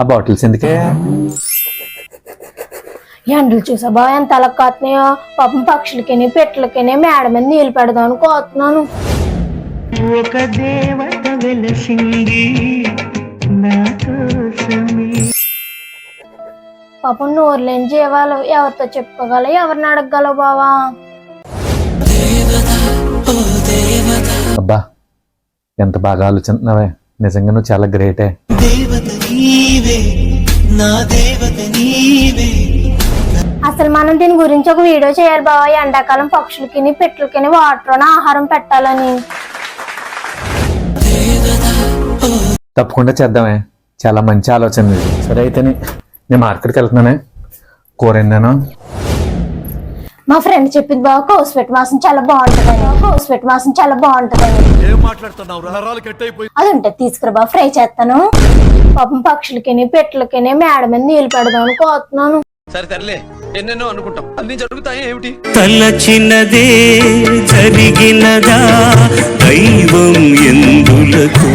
ఆ బాటిల్స్ ఎందుకే? ఎండలు చూసా బావ ఎంత అలక్కాతున్నాయో. పాపం పక్షులకి పెట్టలకి మేడ మీద నీళ్ళు పెడదాం అని కోతున్నాను. ఒక దేవత వెలసింది నా కోసమే. పాపం నోరులేని జీవాలు ఎవరితో చెప్పుకోగలవు, ఎవరిని అడగగలవు బావా? అబ్బా ఎంత బాగా ఆలోచిస్తున్నావే, నిజంగా నువ్వు చాలా గ్రేటే. దేవత నీవే, నా దేవత నీవే. అసలు మనం దీని గురించి ఒక వీడియో చేయాలి బావా. ఎండాకాలం పక్షులకి పెట్టలకి వాటర్ ఆహారం పెట్టాలని. తప్పకుండా చేద్దామే, చాలా మంచి ఆలోచన ఇది. సరే అయితే నేను మార్కెట్కి వెళ్తున్నానే, కూర ఏందాను? మా ఫ్రెండ్ చెప్పింది బావ కౌసుపెట్టి మాసం చాలా బాగుంటుందని. కౌసుపెట్టి మాసం చాలా బాగుంటుందని. అది ఉంటే తీసుకురా బావ, ఫ్రై చేస్తాను. పాపం పక్షులకి పెట్టలకి మేడ మీద నీళ్ళు పెడదాం అని కోతున్నాను. సరే తరలే, ఎన్నెన్నో అనుకుంటాం, అన్ని జరుగుతాయి ఏమిటి? తలచినదే జరిగినదా దైవం ఎందులకు